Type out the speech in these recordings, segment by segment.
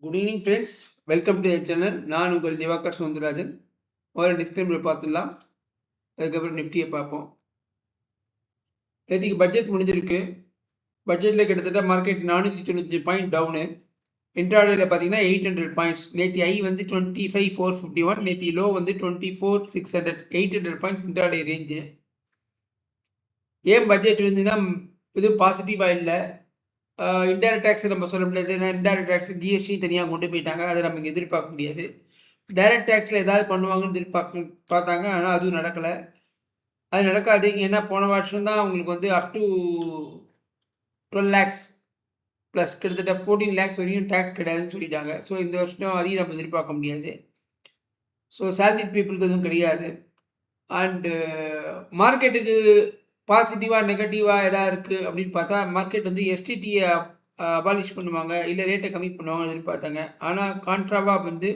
Good evening friends, welcome to channel. நான் உங்கள் திவாகர் சவுந்தரராஜன். ஒரு டிஸ்கிளைமர் பார்த்துடலாம், அதுக்கப்புறம் நிஃப்டியை பார்ப்போம். நேற்றுக்கு பட்ஜெட் முடிஞ்சிருக்கு. பட்ஜெட்டில் கிட்டத்தட்ட மார்க்கெட் 495 பாயிண்ட் டவுனு. இன்ட்ராடேயில் பார்த்தீங்கன்னா 800 பாயிண்ட்ஸ். நேற்று ஐ வந்து 25,451, நேற்று லோ வந்து 24,600. 800 பாயிண்ட்ஸ் இன்ட்ராடே ரேஞ்சு. ஏன் பட்ஜெட் வந்துன்னா எதுவும் பாசிட்டிவாக இல்லை. இன்டைரக்ட் டேக்ஸ் நம்ம சொல்ல முடியாது. ஏன்னா இன்டைரக்ட் டேக்ஸ் ஜிஎஸ்டி தனியாக கொண்டு போயிட்டாங்க, அதை நம்ம இங்கே எதிர்பார்க்க முடியாது. டைரக்ட் டேக்ஸில் ஏதாவது பண்ணுவாங்கன்னு பார்த்தாங்க, ஆனால் அதுவும் நடக்கலை. அது நடக்காது. ஏன்னா போன வருஷம் தான் அவங்களுக்கு வந்து அப் டு 12 lakhs ப்ளஸ் கிட்டத்தட்ட 14 lakhs வரைக்கும் டேக்ஸ் கிடையாதுன்னு சொல்லிட்டாங்க. ஸோ இந்த வருஷம் அதையும் நம்ம எதிர்பார்க்க முடியாது. ஸோ சேலரி பீப்புளுக்கு எதுவும் கிடையாது. அண்டு மார்க்கெட்டுக்கு பாசிட்டிவாக நெகட்டிவாக எதாவது இருக்குது அப்படின்னு பார்த்தா, மார்க்கெட் வந்து எஸ்டிடியை அபாலிஷ் பண்ணுவாங்க, இல்லை ரேட்டை கம்மி பண்ணுவாங்கன்னு எதிர்பார்த்தாங்க. ஆனால் கான்ட்ராவாக வந்து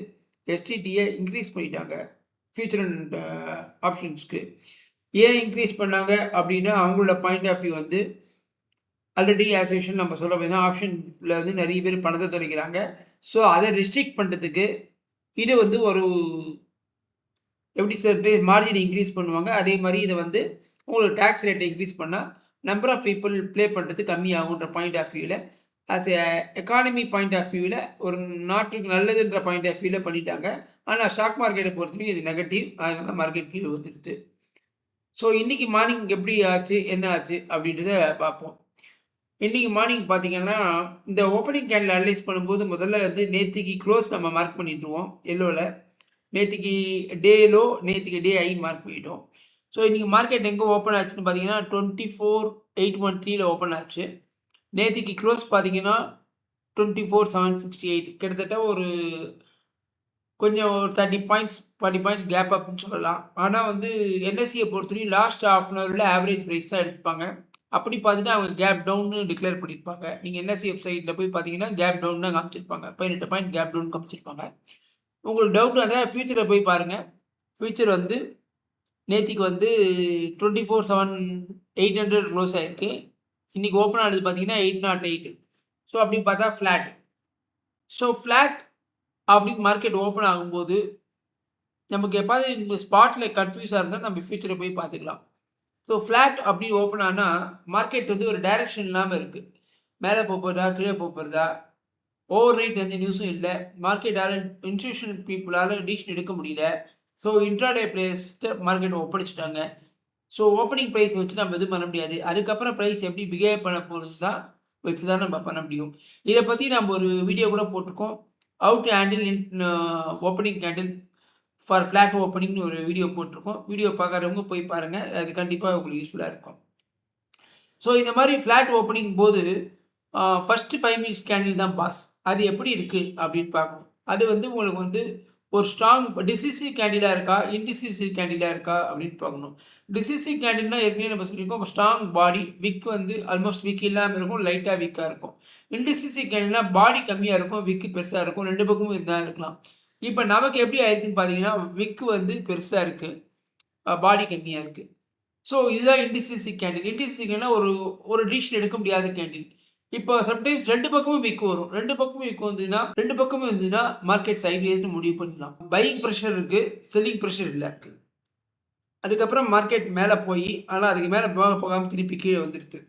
எஸ்டிடியை இன்க்ரீஸ் பண்ணிட்டாங்க ஃபியூச்சர் அண்ட் ஆப்ஷன்ஸ்க்கு. ஏன் இன்க்ரீஸ் பண்ணாங்க அப்படின்னா, அவங்களோட பாயிண்ட் ஆஃப் வியூ வந்து ஆல்ரெடி ஆசோசியேஷன் நம்ம சொல்ல போய் தான் ஆப்ஷனில் வந்து நிறைய பேர் பணத்தை தொலைக்கிறாங்க. ஸோ அதை ரெஸ்ட்ரிக்ட் பண்ணுறதுக்கு இது வந்து ஒரு எப்படி சொல்லிட்டு மார்ஜின் இன்க்ரீஸ் பண்ணுவாங்க. அதே மாதிரி இதை வந்து உங்களுக்கு டேக்ஸ் ரேட்டை இன்க்ரீஸ் பண்ணால் நம்பர் ஆஃப் பீப்புள் ப்ளே பண்ணுறது கம்மியாகுன்ற பாயிண்ட் ஆஃப் வியூவில், ஆஸ் எக்கானமி பாயிண்ட் ஆஃப் வியூவில், ஒரு நாட்டுக்கு நல்லதுன்ற பாயிண்ட் ஆஃப் வியூவில் பண்ணிட்டாங்க. ஆனால் ஸ்டாக் மார்க்கெட்டை பொறுத்தவரைக்கும் இது நெகட்டிவ். அதனால மார்க்கெட் கீழே வந்துடுது. ஸோ இன்றைக்கி மார்னிங் எப்படி ஆச்சு, என்ன ஆச்சு அப்படின்றத பார்ப்போம். இன்றைக்கி மார்னிங் பார்த்திங்கன்னா, இந்த ஓப்பனிங் கேண்டில் அனலைஸ் பண்ணும்போது முதல்ல வந்து நேற்றுக்கு க்ளோஸ் நம்ம மார்க் பண்ணிட்டுருவோம் எல்லோவில். நேற்றுக்கு டே லோ, நேற்றுக்கு டே ஐ மார்க் பண்ணிட்டோம். ஸோ இன்றைக்கி மார்க்கெட் எங்கே ஓப்பன் ஆச்சுன்னு பார்த்தீங்கன்னா 24,813 ஓப்பன் ஆச்சு. நேற்றுக்கு க்ளோஸ் பார்த்தீங்கன்னா 24,768. கிட்டத்தட்ட ஒரு கொஞ்சம் ஒரு 30 பாயிண்ட்ஸ் 40 பாயிண்ட்ஸ் கேப் அப்னு சொல்லலாம். ஆனால் வந்து என்எஸ்சியை பொறுத்தவரைக்கும் லாஸ்ட் ஹாஃப் அன் ஹவரில் ஆவரேஜ் ப்ரைஸ் தான் எடுத்துப்பாங்க. அப்படி பார்த்துட்டு அவங்க கேப் டவுன்னு டிக்ளேர் பண்ணியிருப்பாங்க. நீங்கள் என்எஸ்சி வெப்சைட்டில் போய் பார்த்தீங்கன்னா கேப் டவுன் தான் காமிச்சிருப்பாங்க. 18 பாயிண்ட் கேப் டவுன் காமிச்சிருப்பாங்க. உங்களுக்கு டவுட் இருந்தால் ஃபியூச்சரை போய் பாருங்கள். ஃபியூச்சர் வந்து நேற்றுக்கு வந்து 24,800 க்ளோஸ் ஆகிருக்கு. இன்றைக்கி ஓப்பன் ஆனது பார்த்தீங்கன்னா 808. ஸோ அப்படி பார்த்தா ஃப்ளாட். ஸோ ஃப்ளாட் அப்படின்னு மார்க்கெட் ஓப்பன் ஆகும்போது நமக்கு எப்பாவது இந்த ஸ்பாட்டில் கன்ஃபியூஸாக இருந்தால் நம்ம ஃபியூச்சரை போய் பார்த்துக்கலாம். ஸோ ஃப்ளாட் அப்படி ஓப்பன் ஆனால் மார்க்கெட் வந்து ஒரு டைரெக்ஷன் இல்லாமல் இருக்குது. மேலே போகிறதா கீழே போகிறதா ஓவர் நைட் எந்த நியூஸும் இல்லை. மார்க்கெட்டால் இன்ஸ்டியூஷனல் பீப்புளால் டிசிஷன் எடுக்க முடியல. ஸோ இன்ட்ராடே ப்ரைஸ்ட்டு மார்க்கெட் ஒப்படைச்சிட்டாங்க. ஸோ ஓப்பனிங் ப்ரைஸ் வச்சு நம்ம எதுவும் பண்ண முடியாது. அதுக்கப்புறம் ப்ரைஸ் எப்படி பிஹேவ் பண்ண போகிறது தான் வச்சு தான் நம்ம பண்ண முடியும். இதை பற்றி நம்ம ஒரு வீடியோ கூட போட்டிருக்கோம். How to handle in opening candle for flat ஓப்பனிங்னு ஒரு வீடியோ போட்டிருக்கோம். வீடியோ பார்க்குறவங்க போய் பாருங்கள், அது கண்டிப்பாக உங்களுக்கு யூஸ்ஃபுல்லாக இருக்கும். ஸோ இந்த மாதிரி ஃப்ளாட் ஓப்பனிங் போது ஃபஸ்ட்டு 5 minutes கேண்டில் தான் பாஸ். அது எப்படி இருக்குது அப்படின்னு பார்க்கணும். அது வந்து உங்களுக்கு வந்து ஒரு ஸ்ட்ராங் டிசிசிவ் கேண்டிலாக இருக்கா, இன்டிசிசிவ் கேண்டிலாக இருக்கா அப்படின்னு பார்க்கணும். டிசிசிவ் கேண்டில்னால் ஏற்கனவே நம்ம சொல்லியிருக்கோம், ஸ்ட்ராங் பாடி, விக் வந்து ஆல்மோஸ்ட் விக் இல்லாமல் இருக்கும், லைட்டாக விக்காக இருக்கும். இன்டிசிசிவ் கேண்டில்னால் பாடி கம்மியாக இருக்கும், விக்கு பெருசாக இருக்கும், ரெண்டு பக்கமும் இதுதான் இருக்கலாம். இப்போ நமக்கு எப்படி ஆயிருக்குன்னு பார்த்தீங்கன்னா, விக்கு வந்து பெருசாக இருக்குது, பாடி கம்மியாக இருக்குது. ஸோ இதுதான் இன்டிசிசிவ் கேண்டில். இன்டிசிசிவ் கேண்டில் ஒரு டிசிஷன் எடுக்க முடியாத கேண்டில். இப்போ சம்டைம்ஸ் ரெண்டு பக்கமும் விக்கு வரும். ரெண்டு பக்கமும் விக்கு வந்துன்னா மார்க்கெட் சைட்வேஸ்னு முடிவு பண்ணிடலாம். பையிங் ப்ரெஷர் இருக்குது, செல்லிங் ப்ரெஷர் இல்லை இருக்குது. அதுக்கப்புறம் மார்க்கெட் மேலே போய், ஆனால் அதுக்கு மேலே போகாமல் திருப்பி கீழே வந்துடுது.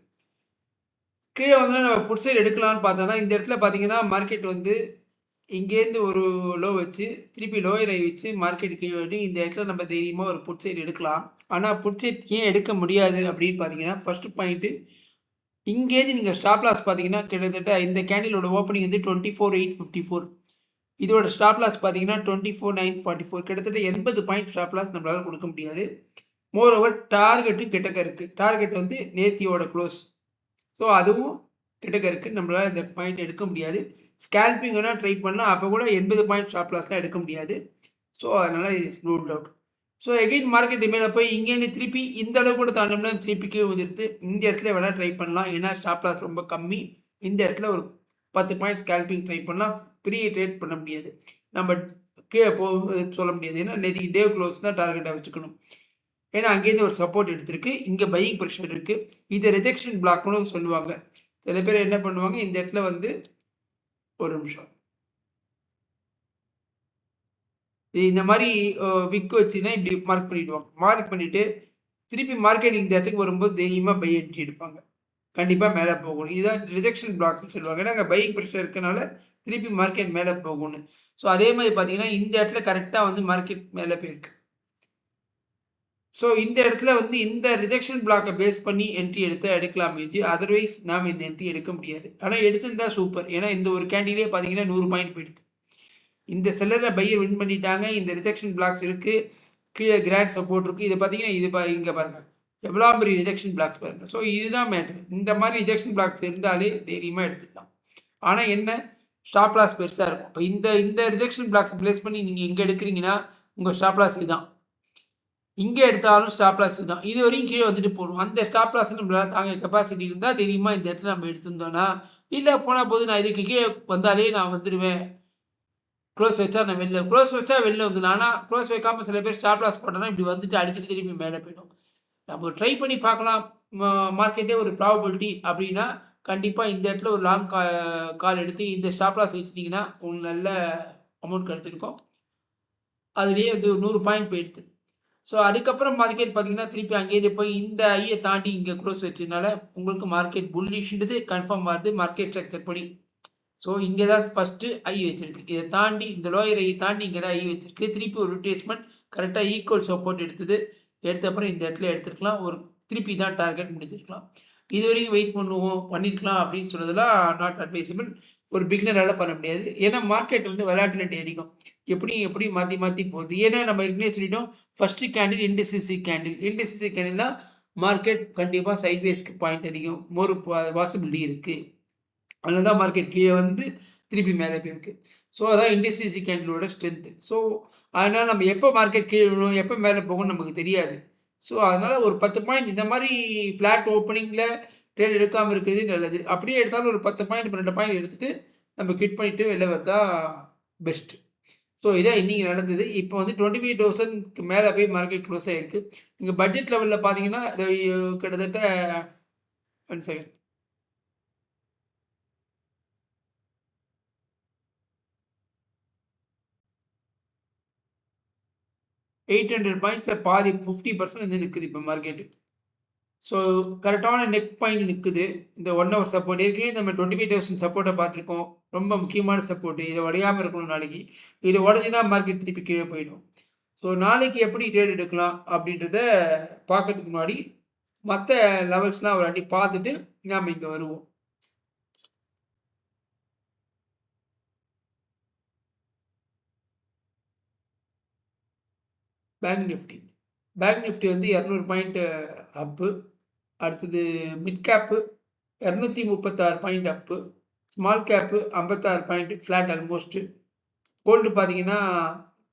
கீழே வந்தோன்னா நம்ம புட் சைடு எடுக்கலாம்னு பார்த்தோன்னா, இந்த இடத்துல பார்த்தீங்கன்னா மார்க்கெட் வந்து இங்கேருந்து ஒரு லோ வச்சு திருப்பி லோயரை வச்சு மார்க்கெட் கீழே வந்து இந்த இடத்துல நம்ம தைரியமாக ஒரு புட் சைடு எடுக்கலாம். ஆனால் புட் சைட் ஏன் எடுக்க முடியாது அப்படின்னு பார்த்தீங்கன்னா, ஃபஸ்ட்டு பாயிண்ட்டு, இங்கேருந்து நீங்கள் ஸ்டாப் லாஸ் பார்த்தீங்கன்னா கிட்டத்தட்ட இந்த கேண்டிலோட ஓப்பனிங் வந்து 24,854. இதோட ஸ்டாப் லாஸ் பார்த்தீங்கன்னா 24,944. கிட்டத்தட்ட 80 பாயிண்ட் ஸ்டாப் லாஸ் நம்மளால் கொடுக்க முடியாது. மோர் ஓவர் டார்கெட்டு கிட்டக்க இருக்குது. டார்கெட் வந்து நேத்தியோட க்ளோஸ். ஸோ அதுவும் கிட்டக்க இருக்குது. நம்மளால் இந்த பாயிண்ட் எடுக்க முடியாது. ஸ்கேல்பிங் வேணால் ட்ரை பண்ணலாம், அப்போ கூட 80 பாயிண்ட் ஸ்டாப் லாஸ்லாம் எடுக்க முடியாது. ஸோ அதனால் it's ruled out. So again market மேலே போய் இங்கேருந்து திருப்பி இந்த அளவு கூட தாண்டோம்னா திருப்பி கீழே வந்துடுது. இந்த இடத்துல வேணால் ட்ரை பண்ணலாம், ஏன்னா ஸ்டாப் லாஸ் ரொம்ப கம்மி. இந்த இடத்துல ஒரு 10 பாயிண்ட் ஸ்கேல்பிங் ட்ரை பண்ணலாம். ஃப்ரீ ட்ரேட் பண்ண முடியாது, நம்ம கீழே சொல்ல முடியாது. ஏன்னா நேற்று டே க்ளோஸ் தான் டார்கெட்டாக வச்சுக்கணும். ஏன்னா அங்கேருந்து ஒரு சப்போர்ட் எடுத்திருக்கு, இங்கே பையிங் ப்ரெஷர் இருக்குது. இதை ரிஜெக்ஷன் பிளாக்னு சொல்லுவாங்க. சில பேர் என்ன பண்ணுவாங்க, இந்த இடத்துல வந்து ஒரு நிமிஷம் இந்த மாதிரி விக் வச்சுன்னா இப்படி மார்க் பண்ணிடுவாங்க. மார்க் பண்ணிட்டு திருப்பி மார்க்கெட் இந்த இடத்துக்கு வரும்போது தைரியமா பை என்ட்ரி எடுப்பாங்க. கண்டிப்பா மேல போகும். இதுதான் ரிஜெக்ஷன் பிளாக்ஸ்ன்னு சொல்லுவாங்க. ஏன்னா அங்க பையிங் பிரஷர் இருக்கனால திருப்பி மார்க்கெட் மேல போகும்னு. ஸோ அதே மாதிரி பார்த்தீங்கன்னா, இந்த இடத்துல கரெக்ட்டா வந்து மார்க்கெட் மேல போயிருக்கு. ஸோ இந்த இடத்துல வந்து இந்த ரிஜெக்ஷன் பிளாக்க பேஸ் பண்ணி என்ட்ரி எடுத்தா எடுக்கலாமே ஒழிஞ்சு, அதர்வைஸ் நாம இந்த என்ட்ரி எடுக்க முடியாது. ஆனா எடுத்திருந்தா சூப்பர். ஏன்னா இந்த ஒரு கேண்டிலே பார்த்தீங்கன்னா 100 பாயிண்ட் போயிடுது. இந்த செல்லர்ல பையர் வின் பண்ணிட்டாங்க. இந்த ரிஜெக்ஷன் பிளாக்ஸ் இருக்கு. கீழ கிராண்ட் சப்போர்ட் இருக்கு. இத பார்த்தீங்கன்னா, இங்க பாருங்க. எவ்வளோ பெரிய ரிஜெக்ஷன் பிளாக்ஸ் பாருங்க. ஸோ இதுதான் மேட்டர். இந்த மாதிரி ரிஜெக்ஷன் பிளாக்ஸ் இருந்தாலே தைரியமா எடுத்துக்கலாம். ஆனா என்ன? ஸ்டாப் லாஸ் பெருசா இருக்கும். இப்ப இந்த இந்த ரிஜெக்ஷன் பிளாக் பிளேஸ் பண்ணி நீங்க இங்க எடுக்கிறீங்கன்னா, உங்க ஸ்டாப் லாஸ் இதுதான். இங்க எடுத்தாலும் ஸ்டாப் லாஸ் இதுதான். இதுவரையும் கீழ வந்துட்டு போடும். அந்த ஸ்டாப் லாஸ் நம்மளால தாங்க கெப்பாசிட்டி இருந்தா தைரியமா இந்த இடத்துல நம்ம எடுத்திருந்தோம்னா, இல்ல போனா போது நான் இதுக்கு கீழ வந்தாலே நான் வந்துருவேன். க்ளோஸ் வச்சா நான் வெளில க்ளோஸ் வச்சா வெளில வந்துடலாம். ஆனா க்ளோஸ் வைக்காம சில பேர் ஸ்டாப் லாஸ் போட்டோம்னா இப்படி வந்துட்டு அடிச்சுட்டு திருப்பி மேல போயிடும். நம்ம ட்ரை பண்ணி பார்க்கலாம். மார்க்கெட்டே ஒரு ப்ராபபிலிட்டி அப்படின்னா, கண்டிப்பா இந்த இடத்துல ஒரு லாங் கால் எடுத்து இந்த ஸ்டாப் லாஸ் வச்சுட்டீங்கன்னா, உங்களுக்கு நல்ல அமௌண்ட் கிடைச்சிருக்கும். அதிலேயே வந்து 100 பாயிண்ட் போயிடுது. ஸோ அதுக்கப்புறம் மார்க்கெட் பார்த்தீங்கன்னா, திருப்பி அங்கேயே போய் இந்த ஐய தாண்டி இங்க க்ளோஸ் வச்சதுனால, உங்களுக்கு மார்க்கெட் புல்லிஷ்ன்றது கன்ஃபார்ம் ஆகுது மார்க்கெட் ஸ்ட்ரக்சர் படி. ஸோ இங்கே தான் ஃபஸ்ட்டு ஐ வச்சிருக்கு. இதை தாண்டி இந்த லோயர் ஐயை தாண்டி இங்கே தான் ஐ வச்சிருக்கு. திருப்பி ஒரு ரிட்ரேஸ்மெண்ட் கரெக்டாக ஈக்குவல் சப்போர்ட் எடுத்தது. எடுத்த அப்புறம் இந்த இடத்துல எடுத்துருக்கலாம். ஒரு திருப்பி தான் டார்கெட் முடிஞ்சிருக்கலாம். இது வரைக்கும் வெயிட் பண்ணியிருக்கலாம் அப்படின்னு சொல்றதெல்லாம் நாட் அட்வைசபிள். ஒரு பிகினரால பண்ண முடியாது. ஏன்னா மார்க்கெட் வந்து விளையாட்டுலட்டி அதிகம். எப்படி மாற்றி போகுது. ஏன்னா நம்ம ஏற்கனவே சொல்லிட்டோம், ஃபஸ்ட்டு கேண்டில் இன்டிசிசிவ் கேண்டில். இன்டிசிசிவ் கேண்டில்னா மார்க்கெட் கண்டிப்பாக சைட்வேஸ்க்கு பாயிண்ட் அதிகம். ஒரு பாசிபிலிட்டி இருக்குது. அதனால தான் மார்க்கெட் கீழே வந்து திருப்பி மேலே போயிருக்கு. ஸோ அதான் இண்டிசிசி கேண்டிலோட ஸ்ட்ரென்த்து. ஸோ அதனால் நம்ம எப்போ மார்க்கெட் கீழே விழும், எப்போ மேலே போகும்னு நமக்கு தெரியாது. ஸோ அதனால் ஒரு 10 பாயிண்ட் இந்த மாதிரி ஃப்ளாட் ஓப்பனிங்கில் ட்ரேட் எடுக்காமல் இருக்கிறது நல்லது. அப்படியே எடுத்தாலும் ஒரு 10 பாயிண்ட் 12 பாயிண்ட் எடுத்துகிட்டு நம்ம கிட் பண்ணிவிட்டு வெளில வரதா பெஸ்ட்டு. ஸோ இதான் இன்றைக்கி நடந்தது. இப்போ வந்து 25,000க்கு மேலே போய் மார்க்கெட் க்ளோஸ் ஆகிருக்கு. இங்கே பட்ஜெட் லெவலில் பார்த்தீங்கன்னா கிட்டத்தட்ட 1 செகண்ட். $800 பாயிண்ட்ஸில் பாதி 50% வந்து நிற்குது இப்போ மார்க்கெட்டு. ஸோ கரெக்டான நெக் பாயிண்ட் நிற்குது. இந்த 1 ஹவர் சப்போர்ட் ஏற்கனவே நம்ம 25,000 சப்போர்ட்டை பார்த்துருக்கோம். ரொம்ப முக்கியமான சப்போர்ட்டு. இதை உடையாமல் இருக்கணும் நாளைக்கு. இது உடஞ்சினா மார்க்கெட் திருப்பி கீழே போயிடும். ஸோ நாளைக்கு எப்படி ட்ரேட் எடுக்கலாம் அப்படின்றத பார்க்கறதுக்கு முன்னாடி மற்ற லெவல்ஸ்லாம் ஒரு வாட்டி பார்த்துட்டு நாம் இங்கே வருவோம். பேங்க் நிஃப்டி வந்து 200 பாயிண்ட் அப்பு. அடுத்தது mid cap 236 point up. Small cap 56 point flat almost. Gold பார்த்தீங்கன்னா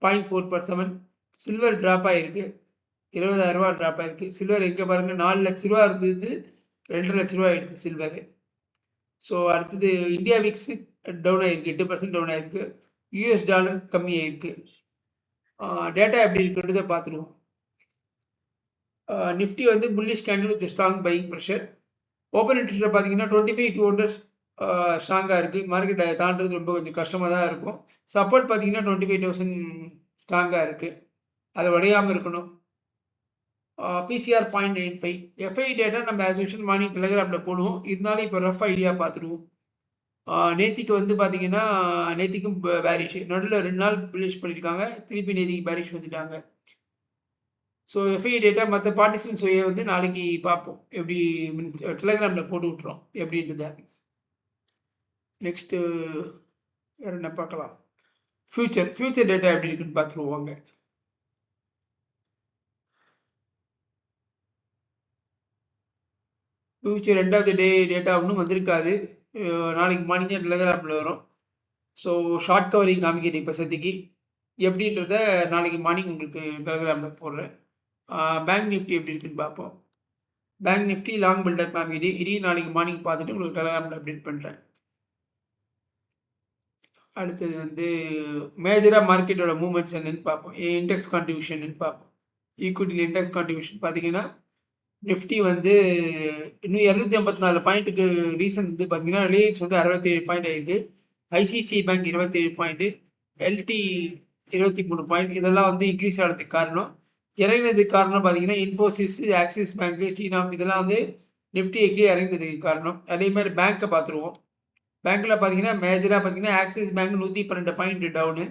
0.4%. சில்வர் ட்ராப் ஆகிருக்கு. 20,000 ட்ராப் ஆகிருக்கு. சில்வர் எங்கே பாருங்கள், 4 லட்ச ரூபா இருந்தது, 2 லட்ச ரூபா ஆகிடுது சில்வரு. ஸோ அடுத்தது இந்தியா விக்ஸு டவுன் ஆகிருக்கு, 8% டவுன் ஆகிருக்கு. யூஎஸ் டாலர் கம்மி ஆகிருக்கு. டேட்டா எப்படி இருக்குன்றதை பார்த்துருவோம். நிஃப்டி வந்து bullish candle with strong buying pressure. Open இன்ட்ரெஸ்ட்டில் பார்த்தீங்கன்னா 25,200 ஸ்ட்ராங்காக இருக்குது. மார்க்கெட் தாண்டுறது ரொம்ப கொஞ்சம் கஷ்டமாக தான் இருக்கும். சப்போர்ட் பார்த்தீங்கன்னா 25,000 ஸ்ட்ராங்காக இருக்குது. அதை உடையாமல் இருக்கணும். பிசிஆர் 0.95. எஃப்ஐ டேட்டா நம்ம ஆஸ் யூஷுவல் மார்னிங் டெலிகிராமில் போடுவோம். இருந்தாலும் இப்போ ரஃப் ஐடியா பார்த்துருவோம். நேத்திக்கு வந்து பார்த்தீங்கன்னா நேத்திக்கும் பேரிஷ். நடுவில் 2 நாள் புல்லிஷ் பண்ணியிருக்காங்க. திருப்பி நேத்திக்கு பேரிஷ் வந்துட்டாங்க. ஸோ எஃப்ஐ டேட்டா மற்ற பார்ட்டிசிபென்ட்ஸ் வந்து நாளைக்கு பார்ப்போம். எப்படி டெலிகிராமில் போட்டு விட்றோம் எப்படின்றத. நெக்ஸ்ட்டு வேறு என்ன பார்க்கலாம். ஃப்யூச்சர் டேட்டா எப்படி இருக்குன்னு பார்த்துருவாங்க. Future end of the day data ஒன்றும் வந்திருக்காது. நாளைக்கு மார்னிங் தான் டெலிகிராமில் வரும். ஸோ ஷார்ட் கவரிங் காமிக்கிறேன் இப்போ சத்திக்கு. எப்படின்றத நாளைக்கு மார்னிங் உங்களுக்கு டெலிகிராமில் போடுறேன். பேங்க் நிஃப்டி எப்படி இருக்குன்னு பார்ப்போம். பேங்க் நிஃப்டி லாங் பில்டப் காமிக்குது. இதையும் நாளைக்கு மார்னிங் பார்த்துட்டு உங்களுக்கு டெலிகிராமில் அப்டேட் பண்ணுறேன். அடுத்தது வந்து மேஜராக மார்க்கெட்டோட மூவ்மெண்ட்ஸ் என்னென்னு பார்ப்போம். இண்டெக்ஸ் கான்ட்ரிபியூஷன் பார்ப்போம். ஈக்விட்டியில் இண்டெக்ஸ் கான்ட்ரிபியூஷன் பார்த்தீங்கன்னா நிஃப்டி வந்து இன்னும் 284 பாயிண்ட்டுக்கு ரீசன் வந்து பார்த்தீங்கன்னா ரிலையன்ஸ் வந்து 67 பாயிண்ட் ஆகிருக்கு. ICC bank 27 point. LT 23 point இதெல்லாம் வந்து இன்க்ரீஸ் ஆனதுக்கு காரணம். இறங்கினதுக்கு காரணம் பார்த்தீங்கன்னா, இன்ஃபோசிஸ், ஆக்சிஸ் பேங்க், ஸ்ரீராம் இதெல்லாம் வந்து நிஃப்டியை கீழே இறங்கினதுக்கு காரணம். அதே மாதிரி பேங்க்கை பார்த்துருவோம். பேங்க்கில் பார்த்தீங்கன்னா மேஜராக பார்த்தீங்கன்னா axis bank 112 point town,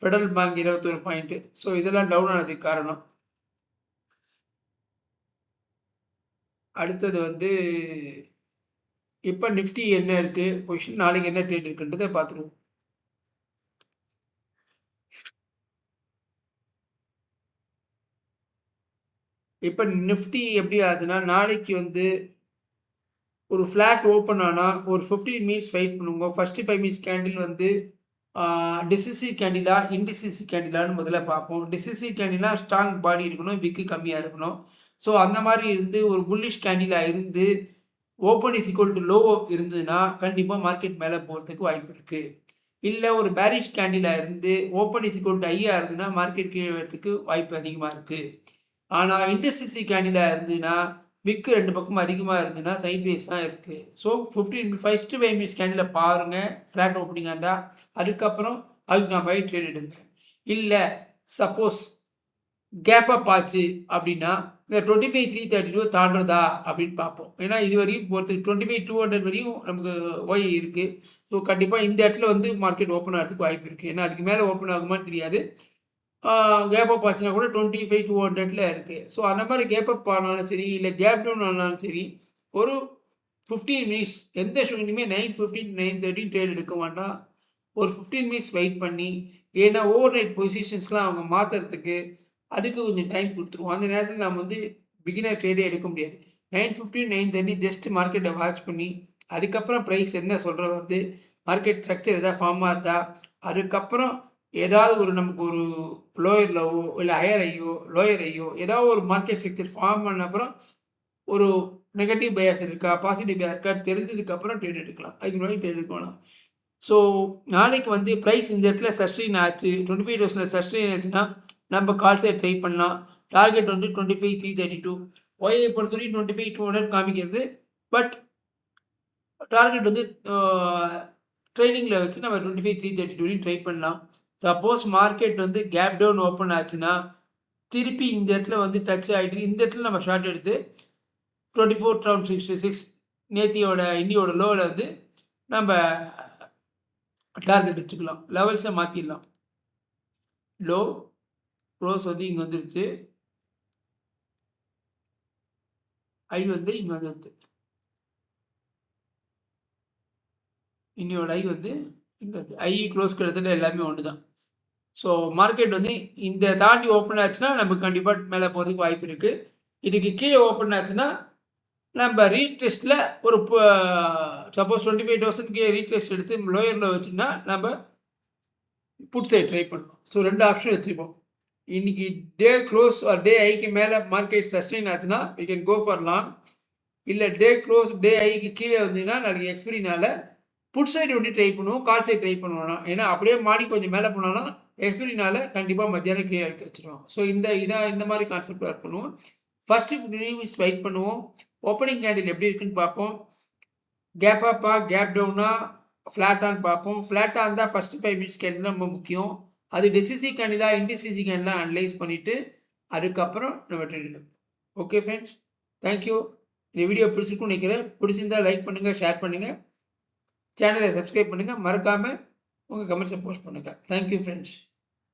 federal bank 21 point. So இதெல்லாம் டவுன் ஆனதுக்கு காரணம். அடுத்தது வந்து இப்போ நிஃப்டி என்ன இருக்குது பொசிஷன், நாளைக்கு என்ன ட்ரேட் இருக்குன்றதை பார்த்துருவோம். இப்போ நிஃப்டி எப்படி ஆகுதுன்னா, நாளைக்கு வந்து ஒரு ஃப்ளாட் ஓப்பன் ஆனால் ஒரு 15 மினிட்ஸ் வெயிட் பண்ணுங்க. ஃபஸ்ட்டு 5 மினிட்ஸ் கேண்டில் வந்து டிசிசிவ் கேண்டிலா இன்டிசிசிவ் கேண்டிலான்னு முதல்ல பார்ப்போம். டிசிசிவ் கேண்டிலாக ஸ்ட்ராங் பாடி இருக்கணும், விக்கு கம்மியாக இருக்கணும். ஸோ அந்த மாதிரி இருந்து ஒரு புல்லிஷ் கேண்டிலாக இருந்து open is equal to low இருந்ததுன்னா கண்டிப்பாக மார்க்கெட் மேலே போகிறதுக்கு வாய்ப்பு இருக்குது. இல்லை ஒரு பேரிஷ் கேண்டிலாக இருந்து ஓப்பன் இஸ் ஈக்குவல் டு ஐயாக இருந்ததுன்னா மார்க்கெட் கீழே வரதுக்கு வாய்ப்பு அதிகமாக இருக்குது. ஆனால் இன்டிசிசிவ் கேண்டிலாக இருந்ததுன்னா விக்கு 2 பக்கமும் அதிகமாக இருந்ததுன்னா சைட்வேஸ் தான் இருக்குது. ஸோ 15 5 மினிட்ஸ் கேண்டில் பாருங்கள், ஃப்ளாட் ஓப்பனிங்காக இருந்தால் அதுக்கப்புறம் அதுக்கு நான் பை ட்ரேட் எடுங்க. இல்லை சப்போஸ் கேப் அப் ஆச்சு அப்படின்னா இந்த 25,332 தாண்டுறதா அப்படின்னு பார்ப்போம். ஏன்னா இது வரையும் ஒருத்தர் 25,200 வரையும் நமக்கு ஒய் இருக்குது. ஸோ கண்டிப்பாக இந்த இடத்துல வந்து மார்க்கெட் ஓப்பன் ஆகிறதுக்கு வாய்ப்பு இருக்குது. ஏன்னா அதுக்கு மேலே ஓப்பன் ஆகுமான்னு தெரியாது. கேப் அப் ஆச்சுன்னா கூட 25,200 இருக்குது. ஸோ அந்த மாதிரி கேப் அப் ஆனாலும் சரி, இல்லை கேப் டவுன் ஆனாலும் சரி, ஒரு 15 மினிட்ஸ் எந்த ஷூனியுமே 9:15 9:13 ட்ரேட் எடுக்க வேண்டாம். ஒரு 15 மினிட்ஸ் வெயிட் பண்ணி, ஏன்னா ஓவர் நைட் பொசிஷன்ஸ்லாம் அவங்க மாற்றுறதுக்கு அதுக்கு கொஞ்சம் டைம் கொடுத்துருவோம். அந்த நேரத்தில் நம்ம வந்து பிகினர் ட்ரேடே எடுக்க முடியாது. 9:15 9:30 ஜஸ்ட் மார்க்கெட்டை வாட்ச் பண்ணி அதுக்கப்புறம் ப்ரைஸ் என்ன சொல்கிற வருது, மார்க்கெட் ஸ்ட்ரக்சர் எதாவது ஃபார்மாக இருந்தா அதுக்கப்புறம் ஏதாவது ஒரு நமக்கு ஒரு லோயர் லோவோ இல்லை ஹையர் ஐயோ லோயர் ஐயோ ஏதாவது ஒரு மார்க்கெட் ஸ்ட்ரக்சர் ஃபார்ம் பண்ண அப்புறம் ஒரு நெகட்டிவ் பயாஸ் இருக்கா பாசிட்டிவ் பயாஸ் இருக்கா தெரிஞ்சதுக்கப்புறம் ட்ரேட் எடுக்கலாம். அதுக்கு முன்னாடி ட்ரேட் எடுக்கலாம். ஸோ நாளைக்கு வந்து ப்ரைஸ் இந்த இடத்துல சஸ்டெயின் ஆச்சு, 25,000 சஸ்டெயின் ஆச்சுன்னா நம்ம கால்ஸை ட்ரை பண்ணலாம். டார்கெட் வந்து 25,332. ஒய்யை பொறுத்தவரைக்கும் 25,200 காமிக்கிறது. பட் டார்கெட் வந்து ட்ரைனிங்கில் வச்சு நம்ம 25,332 ட்ரை பண்ணலாம். சப்போஸ் மார்க்கெட் வந்து கேப் டவுன் ஓப்பன் ஆச்சுன்னா திருப்பி இந்த இடத்துல வந்து டச் ஆகிட்டு இந்த இடத்துல நம்ம ஷார்ட் எடுத்து 24,66 நேத்தியோட இந்தியோட லோவில் வந்து நம்ம டார்கெட் வச்சுக்கலாம். லெவல்ஸை மாற்றிடலாம். லோ க்ளோஸ் வந்து இங்கே வந்துருச்சு, ஐ வந்து இங்கே வந்துடுது, இன்னையோட ஐ வந்து இங்கே வந்து ஐ க்ளோஸ் கிட்டத்தட்ட எல்லாமே ஒன்று தான். ஸோ மார்க்கெட் வந்து இந்த தாண்டி ஓப்பன் ஆச்சுன்னா நமக்கு கண்டிப்பாக மேலே போகிறதுக்கு வாய்ப்பு இருக்குது. இதுக்கு கீழே ஓப்பன் ஆச்சுன்னா நம்ம ரீடெஸ்ட்டில் ஒரு சப்போஸ் 25,000 கீழே ரீடெஸ்ட் எடுத்து லோயரில் வச்சுன்னா நம்ம புட் சைட் ட்ரை பண்ணலாம். ஸோ 2 ஆப்ஷன் வச்சுப்போம். இன்னைக்கு டே க்ளோஸ் டே ஐக்கு மேலே மார்க்கெட் சஸ்டெயின் ஆச்சுன்னா we can go for long. இல்லை டே க்ளோஸ் டே ஐக்கு கீழே வந்தீங்கன்னா நாளைக்கு எக்ஸ்பிரினால புட் சைடு ஒன்று ட்ரை பண்ணுவோம், கால் சைடு ட்ரை பண்ணுவோம். ஏன்னா அப்படியே மாடி கொஞ்சம் மேலே போனாலும் எக்ஸ்பிரினால கண்டிப்பாக மத்தியானம் கீழே எடுக்க வச்சுருவோம். ஸோ இந்த மாதிரி கான்செப்ட் ஒர்க் பண்ணுவோம். ஃபஸ்ட்டு 15 மினிட்ஸ் வெயிட் பண்ணுவோம். ஓப்பனிங் கேண்டில் எப்படி இருக்குன்னு பார்ப்போம். கேப் அப்பா கேப் டவுனா ஃப்ளாட்டான்னு பார்ப்போம். ஃப்ளாட்டாக இருந்தால் ஃபஸ்ட்டு 5 மினிட்ஸ் கேண்டில் ரொம்ப முக்கியம். அது டிசிசி கேண்டிலா இன்டிசிசி கேண்டிலா அனலைஸ் பண்ணிவிட்டு அதுக்கப்புறம் நம்ம ட்ரேட் எடுப்போம். Okay friends, thank you. இந்த வீடியோ பிடிச்சிருக்குன்னு நினைக்கிறேன். பிடிச்சிருந்தால் லைக் பண்ணுங்கள், ஷேர் பண்ணுங்கள், சேனலை சப்ஸ்கிரைப் பண்ணுங்கள், மறக்காமல் உங்கள் கமெண்ட்ஸை போஸ்ட் பண்ணுங்கள். Thank you friends.